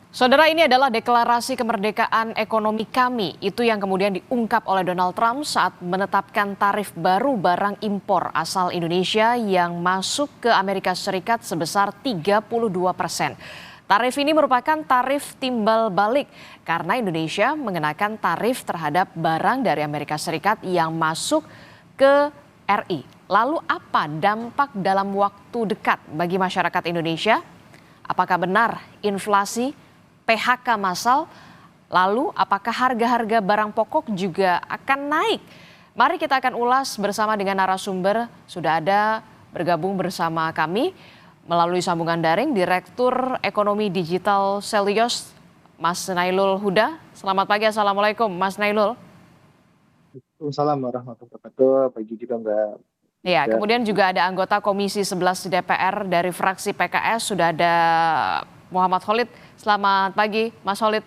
Saudara, ini adalah deklarasi kemerdekaan ekonomi kami. Itu yang kemudian diungkap oleh Donald Trump saat menetapkan tarif baru barang impor asal Indonesia yang masuk ke Amerika Serikat sebesar 32%. Tarif ini merupakan tarif timbal balik karena Indonesia mengenakan tarif terhadap barang dari Amerika Serikat yang masuk ke RI. Lalu apa dampak dalam waktu dekat bagi masyarakat Indonesia? Apakah benar inflasi, PHK massal, lalu apakah harga-harga barang pokok juga akan naik? Mari kita akan ulas bersama dengan narasumber. Sudah ada bergabung bersama kami melalui sambungan daring Direktur Ekonomi Digital Selyos, Mas Nailul Huda. Selamat pagi, Assalamualaikum Mas Nailul. Waalaikumsalam warahmatullahi wabarakatuh. Pagi juga Mbak. Ya, Ya, kemudian juga ada anggota Komisi 11 DPR dari fraksi PKS, sudah ada Muhammad Khalid. Selamat pagi, Mas Khalid.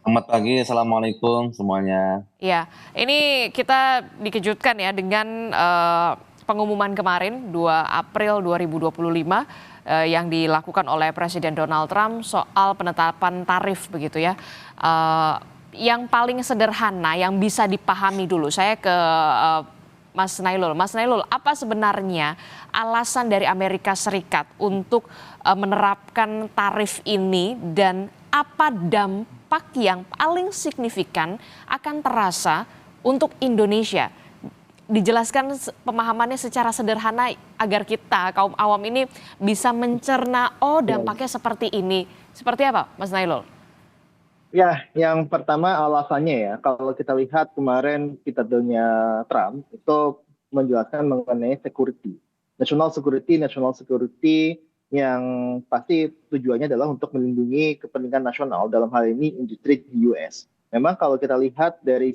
Selamat pagi, Assalamualaikum semuanya. Ya, ini kita dikejutkan ya dengan pengumuman kemarin 2 April 2025 yang dilakukan oleh Presiden Donald Trump soal penetapan tarif begitu ya. Yang paling sederhana yang bisa dipahami dulu, saya ke Mas Nailul. Mas Nailul, apa sebenarnya alasan dari Amerika Serikat untuk menerapkan tarif ini dan apa dampak yang paling signifikan akan terasa untuk Indonesia? Dijelaskan pemahamannya secara sederhana agar kita kaum awam ini bisa mencerna, oh dampaknya seperti ini. Seperti apa, Mas Nailul? ya, yang pertama alasannya ya, kalau kita lihat kemarin pidatonya Trump itu menjelaskan mengenai security, national security yang pasti tujuannya adalah untuk melindungi kepentingan nasional dalam hal ini industri di US. Memang kalau kita lihat dari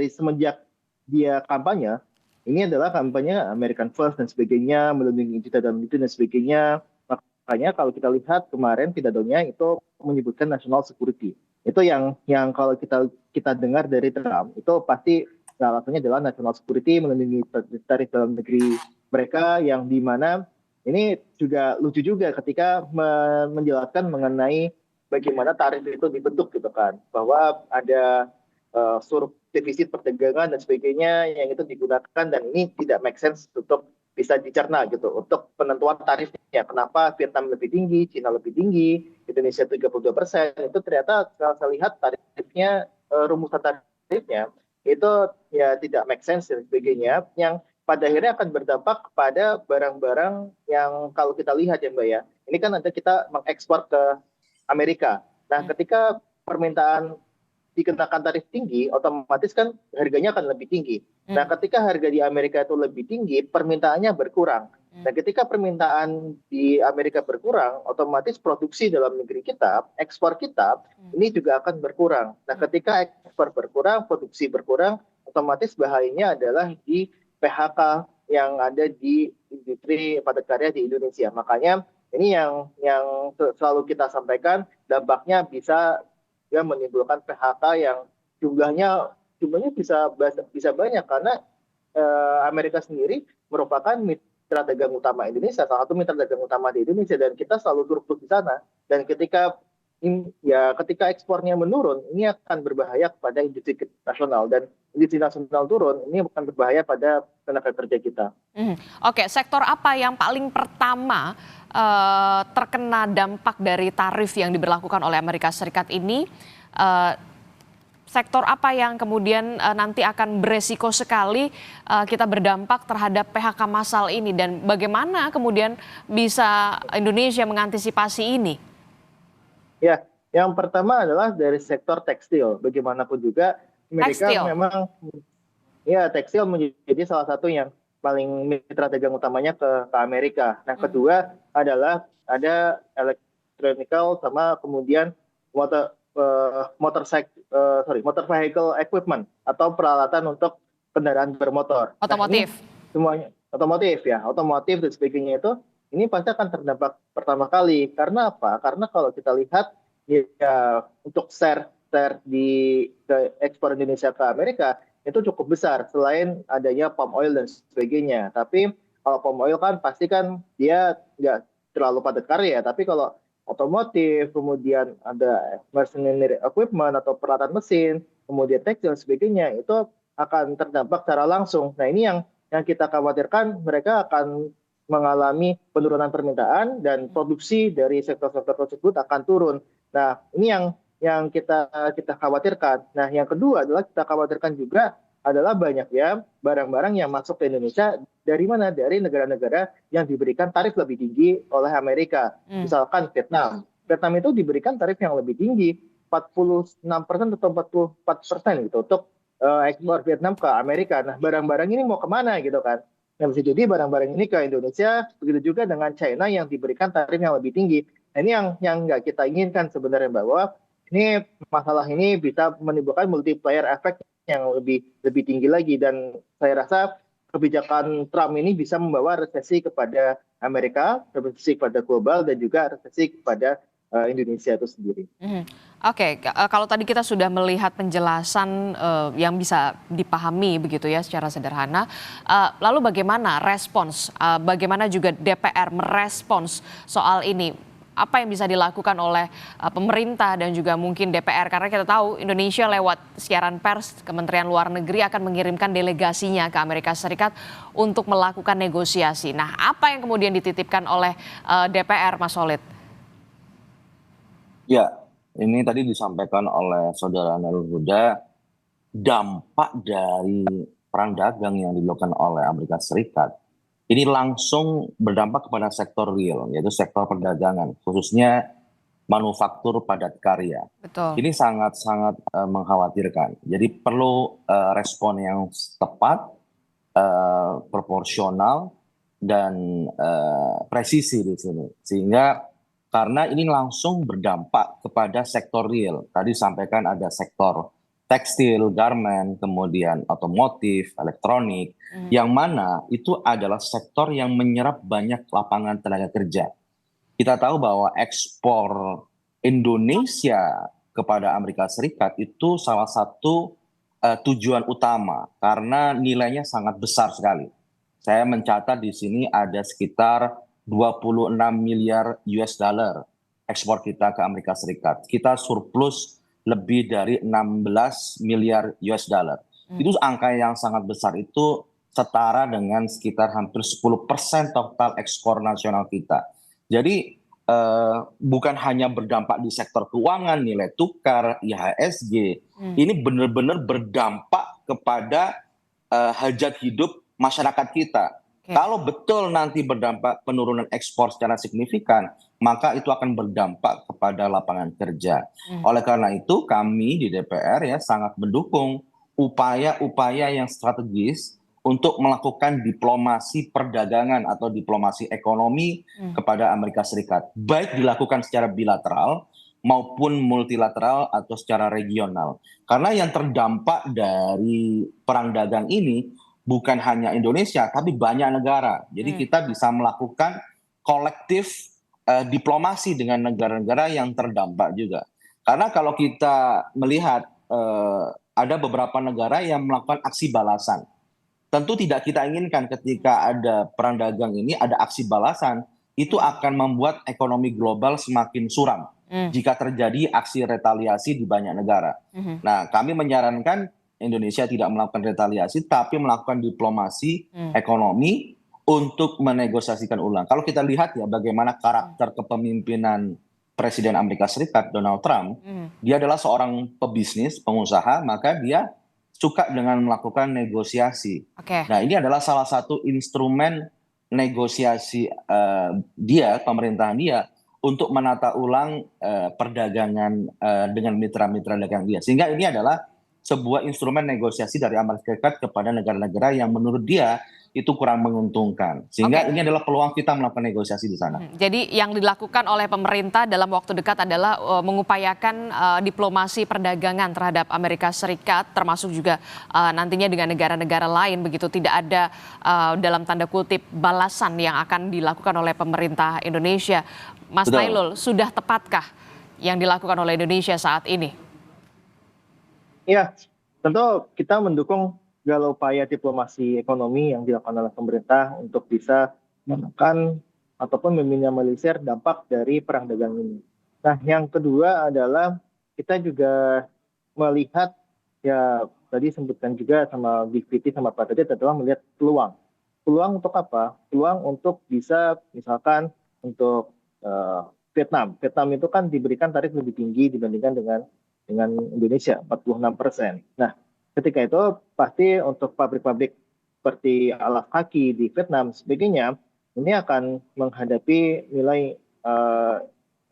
semenjak dia kampanye, ini adalah kampanye American First dan sebagainya, melindungi kita dan itu dan sebagainya. Makanya kalau kita lihat kemarin pidatonya itu menyebutkan national security. Itu yang kalau kita dengar dari Trump itu pasti salah satunya adalah national security, melindungi tarif dalam negeri mereka, yang di mana ini juga lucu juga ketika menjelaskan mengenai bagaimana tarif itu dibentuk gitu kan, bahwa ada surplus defisit perdagangan dan sebagainya yang itu digunakan, dan ini tidak make sense untuk bisa dicerna gitu untuk penentuan tarifnya. Kenapa Vietnam lebih tinggi, Cina lebih tinggi, Indonesia 32%, itu ternyata kalau saya lihat tarifnya, rumusan tarifnya itu ya tidak make sense dan sebagainya, yang pada akhirnya akan berdampak kepada barang-barang yang kalau kita lihat ya Mbak ya, ini kan ada kita mengekspor ke Amerika. Nah, ketika permintaan dikenakan tarif tinggi, otomatis kan harganya akan lebih tinggi. Nah, ketika harga di Amerika itu lebih tinggi, permintaannya berkurang. Nah, ketika permintaan di Amerika berkurang, otomatis produksi dalam negeri kita, ekspor kita, ini juga akan berkurang. Nah, ketika ekspor berkurang, produksi berkurang, otomatis bahayanya adalah di PHK yang ada di industri padat karya di Indonesia. Makanya ini yang selalu kita sampaikan, dampaknya bisa ya menimbulkan PHK yang jumlahnya bisa banyak karena Amerika sendiri merupakan mitra dagang utama Indonesia, salah satu mitra dagang utama di Indonesia, dan kita selalu surplus di sana. Dan ketika ekspornya menurun, ini akan berbahaya kepada industri nasional, dan industri nasional turun, ini akan berbahaya pada tenaga kerja kita. Oke, sektor apa yang paling pertama terkena dampak dari tarif yang diberlakukan oleh Amerika Serikat ini? Eh, Sektor apa yang kemudian nanti akan beresiko sekali kita berdampak terhadap PHK massal ini, dan bagaimana kemudian bisa Indonesia mengantisipasi ini? Ya, yang pertama adalah dari sektor tekstil. Bagaimanapun juga Amerika Tekstil. memang ya tekstil menjadi salah satu yang paling mitra dagang utamanya ke Amerika. Nah, kedua adalah ada electronical sama kemudian motor motor vehicle equipment atau peralatan untuk kendaraan bermotor. Nah, ini Otomotif. semuanya otomotif dan sebagainya itu ini pasti akan terdampak pertama kali. Karena apa? Karena kalau kita lihat ya untuk share di ke ekspor Indonesia ke Amerika itu cukup besar selain adanya palm oil dan sebagainya. Tapi kalau palm oil kan pasti kan dia nggak terlalu padat karya. Tapi kalau otomotif, kemudian ada machinery equipment atau peralatan mesin, kemudian tekstil dan sebagainya, itu akan terdampak secara langsung. Nah, ini yang kita khawatirkan mereka akan mengalami penurunan permintaan dan produksi dari sektor-sektor tersebut akan turun. Nah, ini yang kita khawatirkan. Nah, yang kedua adalah kita khawatirkan juga adalah banyaknya barang-barang yang masuk ke Indonesia dari mana? Dari negara-negara yang diberikan tarif lebih tinggi oleh Amerika. Misalkan Vietnam. Vietnam itu diberikan tarif yang lebih tinggi, 46% atau 44% gitu untuk ekspor Vietnam ke Amerika. Nah, barang-barang ini mau kemana gitu kan? Nah, bisa jadi barang-barang ini ke Indonesia, begitu juga dengan China yang diberikan tarif yang lebih tinggi. Nah, ini yang nggak kita inginkan sebenarnya, bahwa ini masalah ini bisa menimbulkan multiplier effect yang lebih tinggi lagi, dan saya rasa kebijakan Trump ini bisa membawa resesi kepada Amerika, resesi kepada global, dan juga resesi kepada Indonesia itu sendiri. Oke, kalau tadi kita sudah melihat penjelasan yang bisa dipahami begitu ya secara sederhana, lalu bagaimana respons, bagaimana juga DPR merespons soal ini? Apa yang bisa dilakukan oleh pemerintah dan juga mungkin DPR, karena kita tahu Indonesia lewat siaran pers Kementerian Luar Negeri akan mengirimkan delegasinya ke Amerika Serikat untuk melakukan negosiasi. Nah, apa yang kemudian dititipkan oleh DPR, Mas Solid? Ya, ini tadi disampaikan oleh Saudara Nurul Huda, dampak dari perang dagang yang dilakukan oleh Amerika Serikat ini langsung berdampak kepada sektor real, yaitu sektor perdagangan, khususnya manufaktur padat karya. Betul. Ini sangat-sangat mengkhawatirkan. Jadi perlu respon yang tepat, proporsional, dan presisi di sini. Sehingga karena ini langsung berdampak kepada sektor real. Tadi sampaikan ada sektor tekstil, garment, kemudian otomotif, elektronik, yang mana itu adalah sektor yang menyerap banyak lapangan tenaga kerja. Kita tahu bahwa ekspor Indonesia kepada Amerika Serikat itu salah satu tujuan utama karena nilainya sangat besar sekali. Saya mencatat di sini ada sekitar 26 miliar US dollar ekspor kita ke Amerika Serikat. Kita surplus lebih dari 16 miliar US dollar. Itu angka yang sangat besar, itu setara dengan sekitar hampir 10% total ekspor nasional kita. Jadi bukan hanya berdampak di sektor keuangan, nilai tukar, IHSG, ini benar-benar berdampak kepada hajat hidup masyarakat kita. Kalau betul nanti berdampak penurunan ekspor secara signifikan, maka itu akan berdampak kepada lapangan kerja. Oleh karena itu kami di DPR ya sangat mendukung upaya-upaya yang strategis untuk melakukan diplomasi perdagangan atau diplomasi ekonomi kepada Amerika Serikat. Baik dilakukan secara bilateral maupun multilateral atau secara regional. Karena yang terdampak dari perang dagang ini bukan hanya Indonesia, tapi banyak negara. Jadi kita bisa melakukan kolektif diplomasi dengan negara-negara yang terdampak juga. Karena kalau kita melihat ada beberapa negara yang melakukan aksi balasan. Tentu tidak kita inginkan ketika ada perang dagang ini, ada aksi balasan, itu akan membuat ekonomi global semakin suram jika terjadi aksi retaliasi di banyak negara. Nah, kami menyarankan Indonesia tidak melakukan retaliasi, tapi melakukan diplomasi ekonomi untuk menegosiasikan ulang. Kalau kita lihat ya bagaimana karakter kepemimpinan Presiden Amerika Serikat, Donald Trump, dia adalah seorang pebisnis, pengusaha, maka dia suka dengan melakukan negosiasi. Nah, ini adalah salah satu instrumen negosiasi dia, pemerintahan dia, untuk menata ulang perdagangan dengan mitra-mitra dagang dia. Sehingga ini adalah sebuah instrumen negosiasi dari Amerika Serikat kepada negara-negara yang menurut dia itu kurang menguntungkan. Sehingga ini adalah peluang kita melakukan negosiasi di sana. Jadi yang dilakukan oleh pemerintah dalam waktu dekat adalah mengupayakan diplomasi perdagangan terhadap Amerika Serikat, termasuk juga nantinya dengan negara-negara lain begitu. Tidak ada dalam tanda kutip balasan yang akan dilakukan oleh pemerintah Indonesia. Mas Nailul, sudah tepatkah yang dilakukan oleh Indonesia saat ini? Ya, tentu kita mendukung segala upaya diplomasi ekonomi yang dilakukan oleh pemerintah untuk bisa menekan ataupun meminimalisir dampak dari perang dagang ini. Nah, yang kedua adalah kita juga melihat ya tadi sebutkan juga sama Big Viti sama Pak Tedit adalah melihat peluang. Peluang untuk apa? Peluang untuk bisa misalkan untuk eh, Vietnam. Vietnam itu kan diberikan tarif lebih tinggi dibandingkan dengan Indonesia 46%. Nah, ketika itu pasti untuk pabrik-pabrik seperti alas kaki di Vietnam sebagainya ini akan menghadapi nilai eh,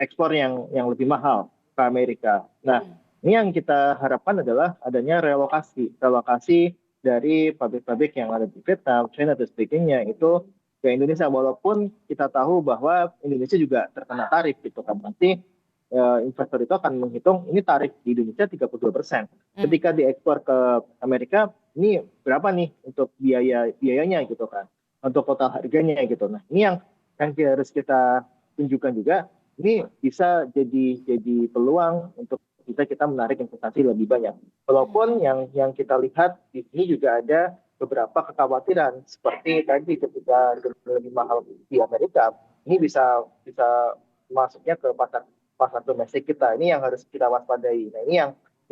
ekspor yang lebih mahal ke Amerika. Nah, ini yang kita harapkan adalah adanya relokasi dari pabrik-pabrik yang ada di Vietnam, China dan sebagainya itu ke Indonesia. Walaupun kita tahu bahwa Indonesia juga terkena tarif gitu kan. Nanti investor itu akan menghitung ini tarif di Indonesia 32%. Ketika diekspor ke Amerika, ini berapa nih untuk biayanya gitu kan, untuk total harganya gitu. Nah, ini yang harus kita tunjukkan juga. Ini bisa jadi peluang untuk kita menarik investasi lebih banyak. Walaupun yang kita lihat di sini juga ada beberapa kekhawatiran seperti tadi ketika lebih mahal di Amerika, ini bisa masuknya ke pasar domestik kita. Ini yang harus kita waspadai. Nah, ini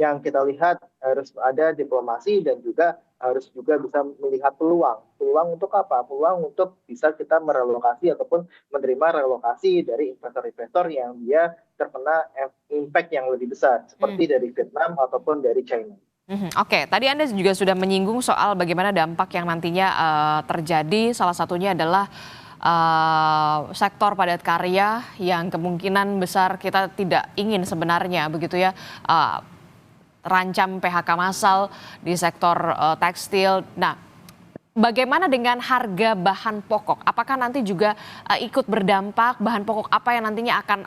yang kita lihat harus ada diplomasi dan juga harus juga bisa melihat peluang. Peluang untuk apa? Peluang untuk bisa kita merelokasi ataupun menerima relokasi dari investor-investor yang dia terkena impact yang lebih besar seperti dari Vietnam ataupun dari China. Oke, tadi Anda juga sudah menyinggung soal bagaimana dampak yang nantinya terjadi. Salah satunya adalah sektor padat karya yang kemungkinan besar kita tidak ingin sebenarnya begitu ya. Terancam PHK massal di sektor tekstil. Nah, bagaimana dengan harga bahan pokok? Apakah nanti juga ikut berdampak bahan pokok apa yang nantinya akan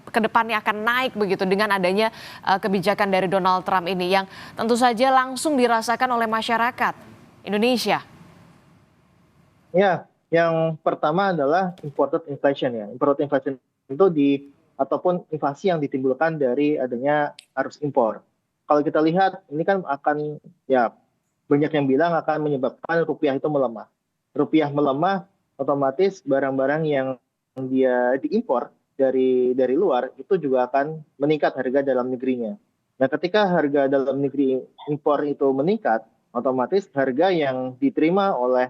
ke depannya akan naik begitu dengan adanya kebijakan dari Donald Trump ini yang tentu saja langsung dirasakan oleh masyarakat Indonesia? Ya, yang pertama adalah imported inflation ya. Imported inflation itu ataupun inflasi yang ditimbulkan dari adanya arus impor. Kalau kita lihat ini kan akan ya banyak yang bilang akan menyebabkan rupiah itu melemah. Rupiah melemah otomatis barang-barang yang dia diimpor dari luar itu juga akan meningkat harga dalam negerinya. Nah, ketika harga dalam negeri impor itu meningkat, otomatis harga yang diterima oleh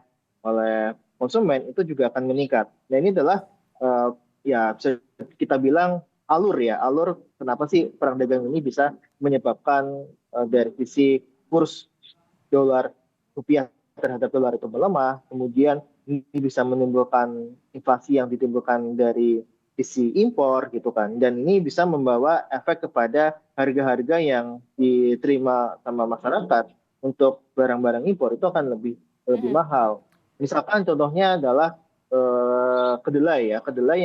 konsumen itu juga akan meningkat. Nah, ini adalah ya bisa kita bilang alur kenapa sih perang dagang ini bisa menyebabkan dari sisi kurs dolar rupiah terhadap dolar itu melemah, kemudian ini bisa menimbulkan inflasi yang ditimbulkan dari sisi impor gitu kan, dan ini bisa membawa efek kepada harga-harga yang diterima sama masyarakat untuk barang-barang impor itu akan lebih mahal. Misalkan contohnya adalah kedelai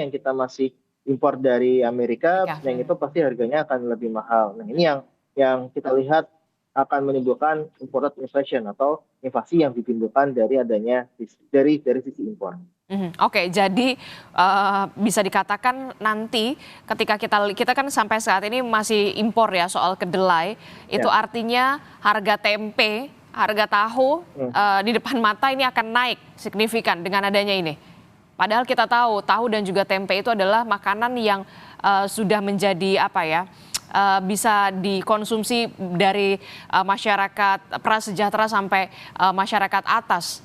yang kita masih impor dari Amerika, yang itu pasti harganya akan lebih mahal. Nah, ini yang kita lihat akan menimbulkan imported inflation atau inflasi yang ditimbulkan dari adanya dari sisi impor. Oke, jadi bisa dikatakan nanti ketika kita kan sampai saat ini masih impor ya soal kedelai, itu artinya harga tempe, harga tahu di depan mata ini akan naik signifikan dengan adanya ini. Padahal kita tahu dan juga tempe itu adalah makanan yang sudah menjadi apa ya, bisa dikonsumsi dari masyarakat prasejahtera sampai masyarakat atas.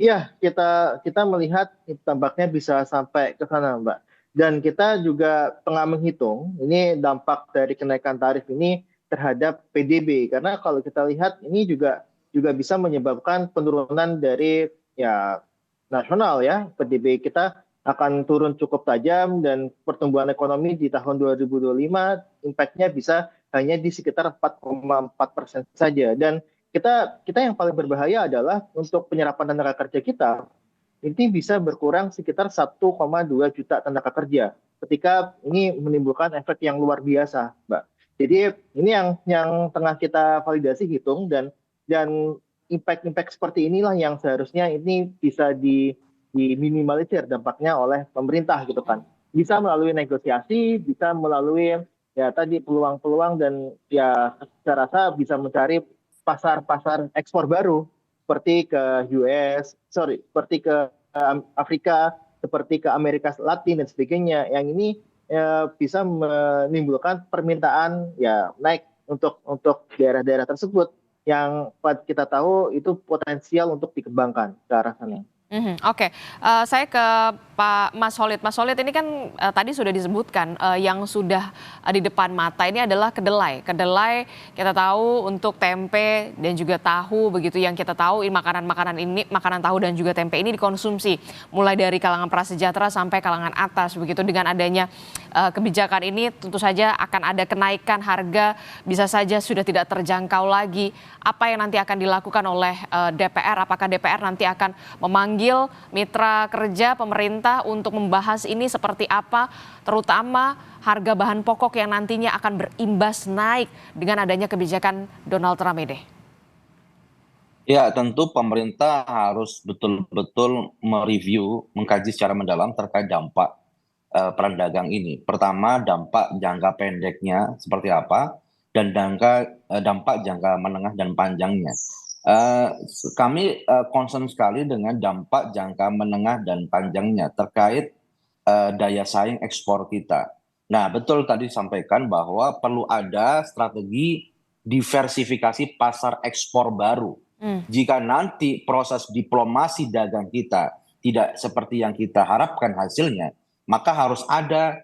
Iya, kita melihat tampaknya bisa sampai ke sana, Mbak. Dan kita juga tengah menghitung ini dampak dari kenaikan tarif ini terhadap PDB, karena kalau kita lihat ini juga bisa menyebabkan penurunan dari ya nasional ya. PDB kita akan turun cukup tajam dan pertumbuhan ekonomi di tahun 2025 impact-nya bisa hanya di sekitar 4,4% saja. Dan kita yang paling berbahaya adalah untuk penyerapan tenaga kerja kita ini bisa berkurang sekitar 1,2 juta tenaga kerja ketika ini menimbulkan efek yang luar biasa, Mbak. Jadi ini yang tengah kita validasi hitung dan impact seperti inilah yang seharusnya ini bisa diminimalisir dampaknya oleh pemerintah gitu kan. Bisa melalui negosiasi, bisa melalui ya tadi peluang-peluang dan ya saya rasa bisa mencari pasar ekspor baru seperti ke seperti ke Afrika, seperti ke Amerika Latin dan sebagainya. Yang ini bisa menimbulkan permintaan ya naik untuk daerah-daerah tersebut yang kita tahu itu potensial untuk dikembangkan ke arah sana. Oke. Saya ke Pak Mas Holid. Mas Holid, ini kan tadi sudah disebutkan yang sudah di depan mata ini adalah kedelai. Kedelai kita tahu untuk tempe dan juga tahu, begitu yang kita tahu makanan tahu dan juga tempe ini dikonsumsi mulai dari kalangan prasejahtera sampai kalangan atas, begitu. Dengan adanya kebijakan ini tentu saja akan ada kenaikan harga, bisa saja sudah tidak terjangkau lagi. Apa yang nanti akan dilakukan oleh DPR? Apakah DPR nanti akan memanggil mitra kerja pemerintah untuk membahas ini seperti apa, terutama harga bahan pokok yang nantinya akan berimbas naik dengan adanya kebijakan Donald Trump ini? Ya, tentu pemerintah harus betul-betul mereview, mengkaji secara mendalam terkait dampak perang dagang ini. Pertama, dampak jangka pendeknya seperti apa, dan dampak jangka menengah dan panjangnya. Kami concern sekali dengan dampak jangka menengah dan panjangnya terkait daya saing ekspor kita. Nah, betul tadi disampaikan bahwa perlu ada strategi diversifikasi pasar ekspor baru. Jika nanti proses diplomasi dagang kita tidak seperti yang kita harapkan hasilnya, maka harus ada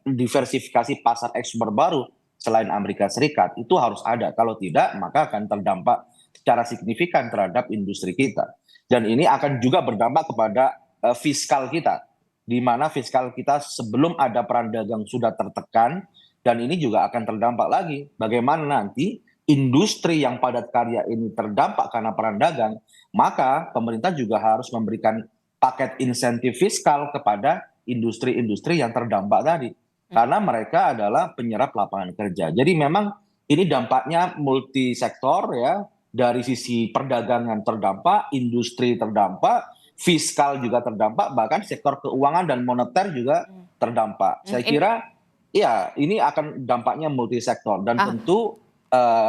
diversifikasi pasar ekspor baru selain Amerika Serikat. Itu harus ada. Kalau tidak, maka akan terdampak secara signifikan terhadap industri kita. Dan ini akan juga berdampak kepada fiskal kita, di mana fiskal kita sebelum ada perang dagang sudah tertekan, dan ini juga akan terdampak lagi. Bagaimana nanti industri yang padat karya ini terdampak karena perang dagang, maka pemerintah juga harus memberikan paket insentif fiskal kepada industri-industri yang terdampak tadi. Karena mereka adalah penyerap lapangan kerja. Jadi memang ini dampaknya multisektor ya, dari sisi perdagangan terdampak, industri terdampak, fiskal juga terdampak, bahkan sektor keuangan dan moneter juga terdampak. Saya kira ya ini akan dampaknya multisektor dan tentu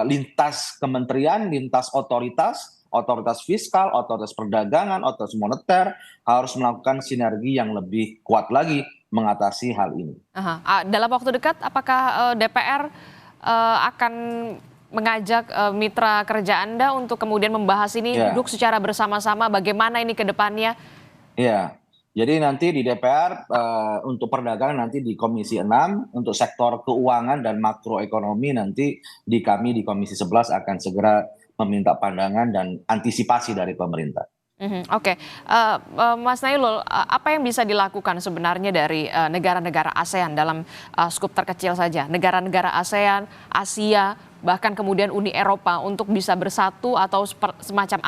lintas kementerian, lintas otoritas fiskal, otoritas perdagangan, otoritas moneter harus melakukan sinergi yang lebih kuat lagi mengatasi hal ini. Dalam waktu dekat, apakah DPR akan mengajak mitra kerja Anda untuk kemudian membahas ini, duduk secara bersama-sama bagaimana ini ke depannya? Ya, jadi nanti di DPR untuk perdagangan nanti di Komisi 6, untuk sektor keuangan dan makroekonomi nanti kami di Komisi 11 akan segera meminta pandangan dan antisipasi dari pemerintah. Oke. Mas Nailul, apa yang bisa dilakukan sebenarnya dari negara-negara ASEAN dalam skup terkecil saja, negara-negara ASEAN, Asia, bahkan kemudian Uni Eropa untuk bisa bersatu atau semacam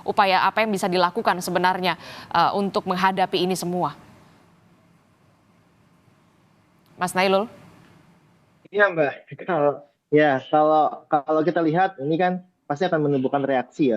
upaya apa yang bisa dilakukan sebenarnya untuk menghadapi ini semua? Mas Nailul? Iya Mbak, kalau kita lihat ini kan pasti akan menimbulkan reaksi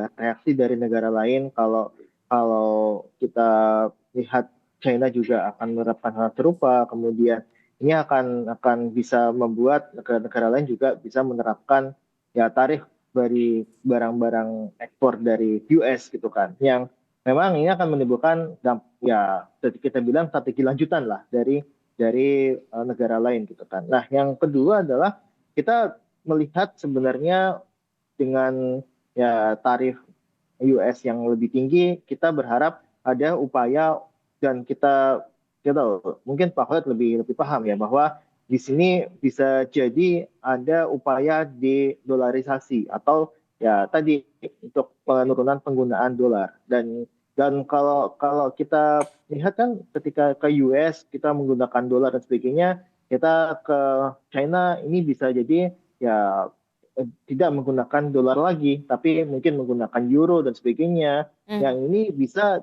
dari negara lain. Kalau kita lihat China juga akan menerapkan hal serupa, kemudian ini akan bisa membuat negara-negara lain juga bisa menerapkan ya tarif dari barang-barang ekspor dari US gitu kan, yang memang ini akan menimbulkan ya kita bilang strategi lanjutan lah dari negara lain gitu kan. Nah, yang kedua adalah kita melihat sebenarnya dengan ya tarif US yang lebih tinggi, kita berharap ada upaya, dan kita tahu mungkin Pak Khalid lebih paham ya, bahwa di sini bisa jadi ada upaya de-dolarisasi atau ya tadi untuk penurunan penggunaan dolar. Dan kalau kita lihat kan ketika ke US kita menggunakan dolar dan sebagainya, kita ke China ini bisa jadi ya tidak menggunakan dolar lagi, tapi mungkin menggunakan euro dan sebagainya. Yang ini bisa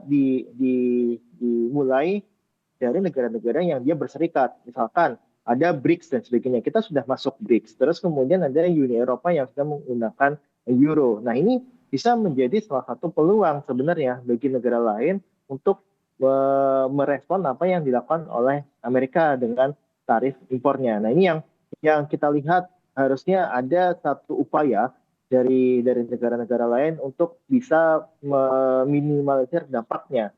dimulai dari negara-negara yang dia berserikat. Misalkan ada BRICS dan sebagainya. Kita sudah masuk BRICS. Terus kemudian ada Uni Eropa yang sudah menggunakan euro. Nah, ini bisa menjadi salah satu peluang sebenarnya bagi negara lain untuk merespon apa yang dilakukan oleh Amerika dengan tarif impornya. Nah, ini yang kita lihat harusnya ada satu upaya dari negara-negara lain untuk bisa meminimalisir dampaknya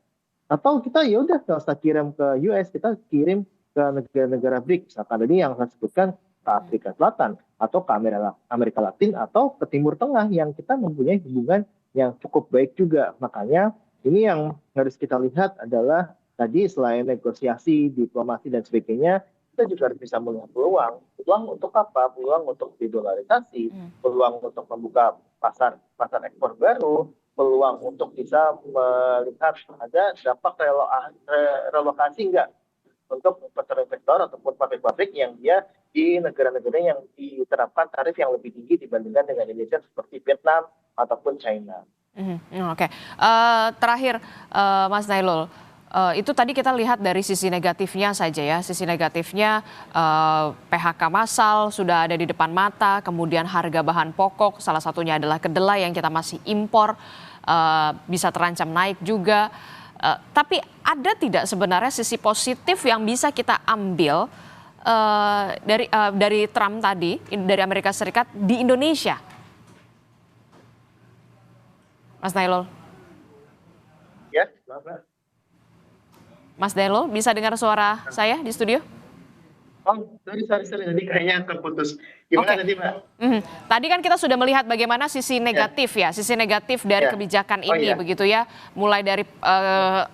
Atau kita ya udah nggak usah kirim ke US, kita kirim ke negara-negara BRICS. Misalkan tadi yang saya sebutkan ke Afrika Selatan atau ke Amerika Latin atau ke Timur Tengah yang kita mempunyai hubungan yang cukup baik juga. Makanya ini yang harus kita lihat adalah tadi selain negosiasi, diplomasi dan sebagainya, kita juga harus bisa melihat peluang. Peluang untuk apa? Peluang untuk dedolarisasi, peluang untuk membuka pasar pasar ekspor baru, peluang untuk bisa melihat ada dampak relokasi enggak untuk investor-investor ataupun pabrik-pabrik yang dia di negara-negara yang diterapkan tarif yang lebih tinggi dibandingkan dengan Indonesia seperti Vietnam ataupun China. Oke. Terakhir, Mas Nailul, itu tadi kita lihat dari sisi negatifnya saja ya. Sisi negatifnya PHK massal sudah ada di depan mata, kemudian harga bahan pokok, salah satunya adalah kedelai yang kita masih impor, bisa terancam naik juga. Tapi ada tidak sebenarnya sisi positif yang bisa kita ambil dari Trump tadi, dari Amerika Serikat di Indonesia? Mas Nailul. Ya, Mbak. Mas Nailul, bisa dengar suara saya di studio? Oh, sorry. Tadi kayaknya terputus. Gimana tadi, Mbak? Tadi kan kita sudah melihat bagaimana sisi negatif ya, sisi negatif dari kebijakan ini begitu ya. Mulai dari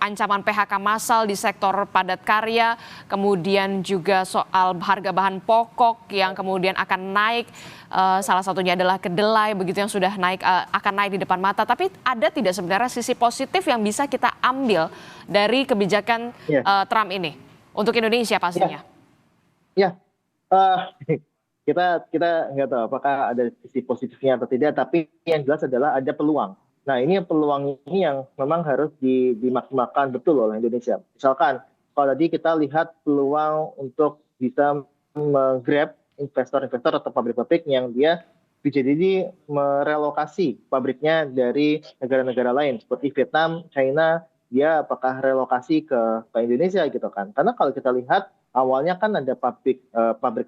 ancaman PHK massal di sektor padat karya, kemudian juga soal harga bahan pokok yang kemudian akan naik, salah satunya adalah kedelai begitu yang sudah naik, akan naik di depan mata. Tapi ada tidak sebenarnya sisi positif yang bisa kita ambil dari kebijakan Trump ini untuk Indonesia pastinya? Ya, kita nggak tahu apakah ada sisi positifnya atau tidak, tapi yang jelas adalah ada peluang. Nah, ini peluang ini yang memang harus dimaksimalkan betul oleh Indonesia. Misalkan, kalau tadi kita lihat peluang untuk bisa meng-grab investor-investor atau pabrik-pabrik yang dia bisa jadi merelokasi pabriknya dari negara-negara lain seperti Vietnam, China, dia apakah relokasi ke Indonesia gitu kan? Karena kalau kita lihat awalnya kan ada pabrik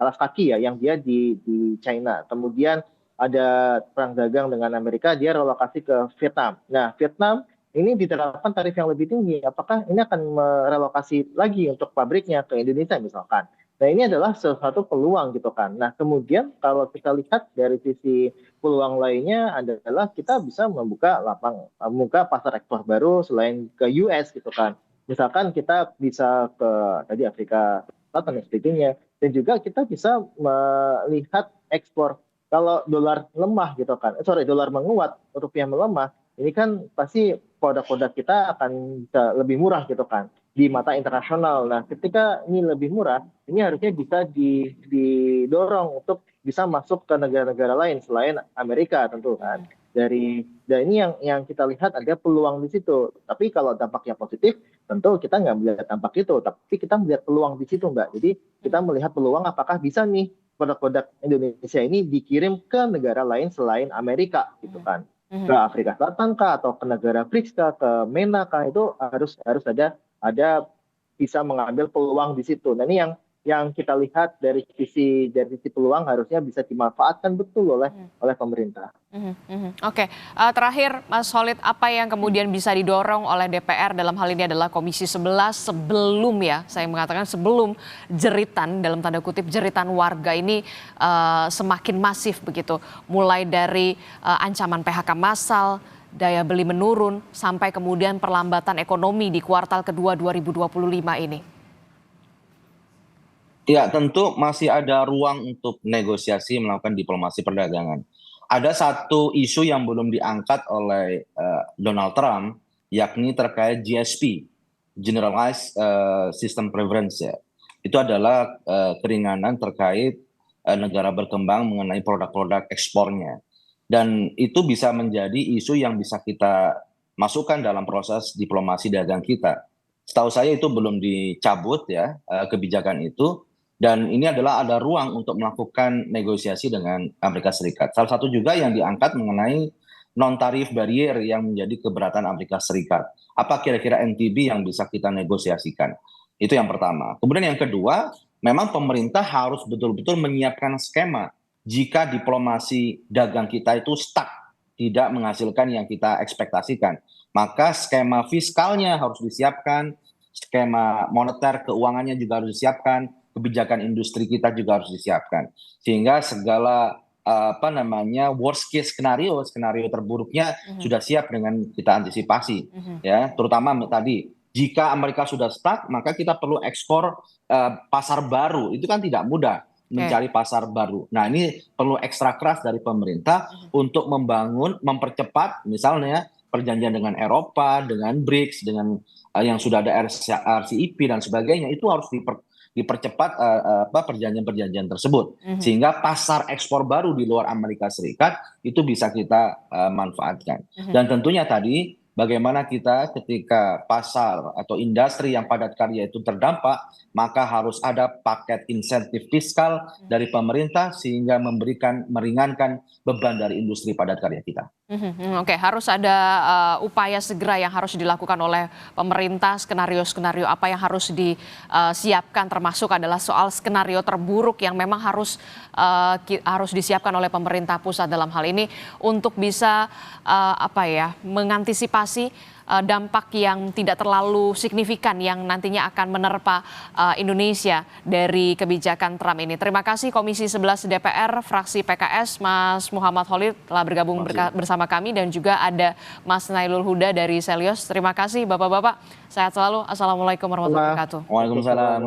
alas kaki ya yang dia di China. Kemudian ada perang dagang dengan Amerika, dia relokasi ke Vietnam. Nah, Vietnam ini diterapkan tarif yang lebih tinggi. Apakah ini akan merelokasi lagi untuk pabriknya ke Indonesia misalkan? Nah, ini adalah salah satu peluang gitu kan. Nah, kemudian kalau kita lihat dari sisi peluang lainnya adalah kita bisa membuka pasar ekspor baru selain ke US gitu kan. Misalkan kita bisa ke tadi Afrika Selatan dan sebagainya, dan juga kita bisa melihat ekspor kalau dolar lemah gitu kan, dolar menguat, rupiah melemah, ini kan pasti produk-produk kita akan bisa lebih murah gitu kan di mata internasional. Nah, ketika ini lebih murah, ini harusnya bisa didorong untuk bisa masuk ke negara-negara lain selain Amerika tentu kan. Dan ini yang kita lihat ada peluang di situ. Tapi kalau dampaknya positif, tentu kita nggak melihat dampak itu, tapi kita melihat peluang di situ, Mbak. Jadi kita melihat peluang apakah bisa nih produk-produk Indonesia ini dikirim ke negara lain selain Amerika gitu kan. Ke Afrika Selatan kah atau ke negara BRICS kah, ke MENA kah, itu harus ada bisa mengambil peluang di situ. Nah, ini yang kita lihat dari sisi peluang harusnya bisa dimanfaatkan betul oleh pemerintah. Oke. Terakhir Mas Khalid, apa yang kemudian bisa didorong oleh DPR dalam hal ini adalah Komisi 11 sebelum saya mengatakan sebelum jeritan dalam tanda kutip jeritan warga ini semakin masif begitu, mulai dari ancaman PHK massal, daya beli menurun, sampai kemudian perlambatan ekonomi di kuartal kedua 2025 ini. Ya, tentu masih ada ruang untuk negosiasi melakukan diplomasi perdagangan. Ada satu isu yang belum diangkat oleh Donald Trump, yakni terkait GSP, Generalized System Preference ya. Itu adalah keringanan terkait negara berkembang mengenai produk-produk ekspornya. Dan itu bisa menjadi isu yang bisa kita masukkan dalam proses diplomasi dagang kita. Setahu saya itu belum dicabut ya kebijakan itu. Dan ini adalah ada ruang untuk melakukan negosiasi dengan Amerika Serikat. Salah satu juga yang diangkat mengenai non-tarif barrier yang menjadi keberatan Amerika Serikat. Apa kira-kira NTB yang bisa kita negosiasikan? Itu yang pertama. Kemudian yang kedua, memang pemerintah harus betul-betul menyiapkan skema jika diplomasi dagang kita itu stuck, tidak menghasilkan yang kita ekspektasikan. maka skema fiskalnya harus disiapkan, skema moneter keuangannya juga harus disiapkan, kebijakan industri kita juga harus disiapkan. Sehingga segala worst case skenario terburuknya sudah siap dengan kita antisipasi, ya, terutama tadi jika Amerika sudah stuck, maka kita perlu ekspor pasar baru. Itu kan tidak mudah mencari pasar baru. Nah, ini perlu ekstra keras dari pemerintah untuk mempercepat misalnya perjanjian dengan Eropa, dengan BRICS, dengan yang sudah ada RCEP dan sebagainya. Itu harus dipercepat perjanjian-perjanjian tersebut, sehingga pasar ekspor baru di luar Amerika Serikat itu bisa kita manfaatkan. Dan tentunya tadi bagaimana kita ketika pasar atau industri yang padat karya itu terdampak, maka harus ada paket insentif fiskal dari pemerintah sehingga meringankan beban dari industri padat karya kita. Oke, harus ada upaya segera yang harus dilakukan oleh pemerintah, skenario-skenario apa yang harus disiapkan, termasuk adalah soal skenario terburuk yang memang harus disiapkan oleh pemerintah pusat dalam hal ini untuk bisa mengantisipasi dampak yang tidak terlalu signifikan yang nantinya akan menerpa Indonesia dari kebijakan Trump ini. Terima kasih Komisi 11 DPR fraksi PKS Mas Muhammad Khalid telah bergabung bersama kami, dan juga ada Mas Nailul Huda dari Selyos. Terima kasih Bapak-bapak. Sehat selalu. Assalamualaikum warahmatullahi wabarakatuh. Waalaikumsalam.